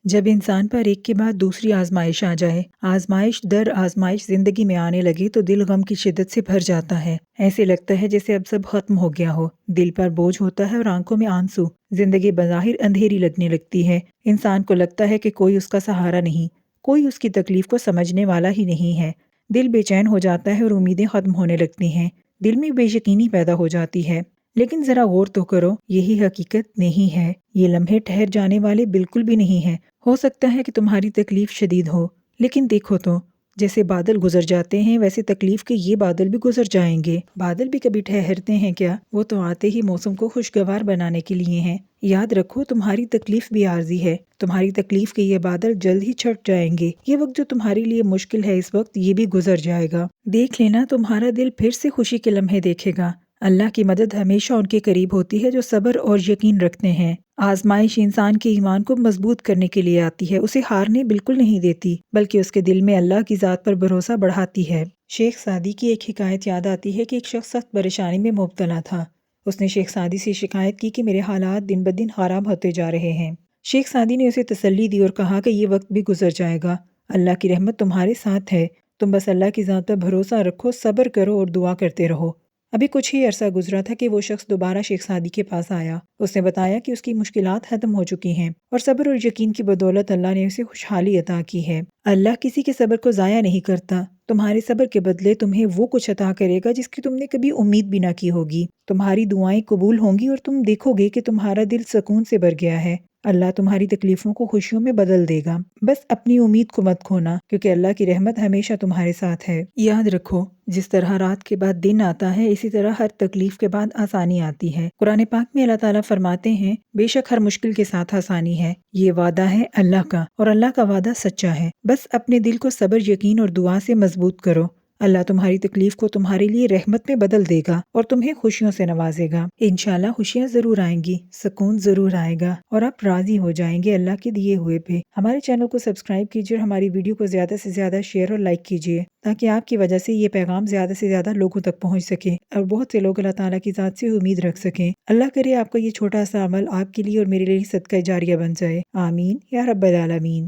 جب انسان پر ایک کے بعد دوسری آزمائش آ جائے، آزمائش در آزمائش زندگی میں آنے لگے تو دل غم کی شدت سے بھر جاتا ہے۔ ایسے لگتا ہے جیسے اب سب ختم ہو گیا ہو، دل پر بوجھ ہوتا ہے اور آنکھوں میں آنسو۔ زندگی بظاہر اندھیری لگنے لگتی ہے، انسان کو لگتا ہے کہ کوئی اس کا سہارا نہیں، کوئی اس کی تکلیف کو سمجھنے والا ہی نہیں ہے۔ دل بے چین ہو جاتا ہے اور امیدیں ختم ہونے لگتی ہیں، دل میں بے یقینی پیدا ہو جاتی ہے۔ لیکن ذرا غور تو کرو، یہی حقیقت نہیں ہے، یہ لمحے ٹھہر جانے والے بالکل بھی نہیں ہیں۔ ہو سکتا ہے کہ تمہاری تکلیف شدید ہو، لیکن دیکھو تو جیسے بادل گزر جاتے ہیں ویسے تکلیف کے یہ بادل بھی گزر جائیں گے۔ بادل بھی کبھی ٹھہرتے ہیں کیا؟ وہ تو آتے ہی موسم کو خوشگوار بنانے کے لیے ہیں۔ یاد رکھو تمہاری تکلیف بھی عارضی ہے، تمہاری تکلیف کے یہ بادل جلد ہی چھٹ جائیں گے۔ یہ وقت جو تمہارے لیے مشکل ہے اس وقت، یہ بھی گزر جائے گا۔ دیکھ لینا تمہارا دل پھر سے خوشی کے لمحے دیکھے گا۔ اللہ کی مدد ہمیشہ ان کے قریب ہوتی ہے جو صبر اور یقین رکھتے ہیں۔ آزمائش انسان کے ایمان کو مضبوط کرنے کے لیے آتی ہے، اسے ہارنے بالکل نہیں دیتی، بلکہ اس کے دل میں اللہ کی ذات پر بھروسہ بڑھاتی ہے۔ شیخ سعدی کی ایک حکایت یاد آتی ہے کہ ایک شخص سخت پریشانی میں مبتلا تھا۔ اس نے شیخ سعدی سے شکایت کی کہ میرے حالات دن بدن خراب ہوتے جا رہے ہیں۔ شیخ سعدی نے اسے تسلی دی اور کہا کہ یہ وقت بھی گزر جائے گا، اللہ کی رحمت تمہارے ساتھ ہے، تم بس اللہ کی ذات پر بھروسہ رکھو، صبر کرو اور دعا کرتے رہو۔ ابھی کچھ ہی عرصہ گزرا تھا کہ وہ شخص دوبارہ شیخ سعدی کے پاس آیا۔ اس نے بتایا کہ اس کی مشکلات ختم ہو چکی ہیں اور صبر اور یقین کی بدولت اللہ نے اسے خوشحالی عطا کی ہے۔ اللہ کسی کے صبر کو ضائع نہیں کرتا، تمہارے صبر کے بدلے تمہیں وہ کچھ عطا کرے گا جس کی تم نے کبھی امید بھی نہ کی ہوگی۔ تمہاری دعائیں قبول ہوں گی اور تم دیکھو گے کہ تمہارا دل سکون سے بھر گیا ہے۔ اللہ تمہاری تکلیفوں کو خوشیوں میں بدل دے گا۔ بس اپنی امید کو مت کھونا، کیونکہ اللہ کی رحمت ہمیشہ تمہارے ساتھ ہے۔ یاد رکھو، جس طرح رات کے بعد دن آتا ہے، اسی طرح ہر تکلیف کے بعد آسانی آتی ہے۔ قرآن پاک میں اللہ تعالیٰ فرماتے ہیں، بے شک ہر مشکل کے ساتھ آسانی ہے، یہ وعدہ ہے اللہ کا اور اللہ کا وعدہ سچا ہے۔ بس اپنے دل کو صبر، یقین اور دعا سے مضبوط کرو، اللہ تمہاری تکلیف کو تمہارے لیے رحمت میں بدل دے گا اور تمہیں خوشیوں سے نوازے گا۔ انشاءاللہ خوشیاں ضرور آئیں گی، سکون ضرور آئے گا اور آپ راضی ہو جائیں گے اللہ کے دیے ہوئے پہ۔ ہمارے چینل کو سبسکرائب کیجیے اور ہماری ویڈیو کو زیادہ سے زیادہ شیئر اور لائک کیجیے، تاکہ آپ کی وجہ سے یہ پیغام زیادہ سے زیادہ لوگوں تک پہنچ سکے اور بہت سے لوگ اللہ تعالیٰ کی ذات سے امید رکھ سکیں۔ اللہ کرے آپ کا یہ چھوٹا سا عمل آپ کے لیے اور میرے لیے صدقہ جاریہ بن جائے۔ آمین یا رب العالمین۔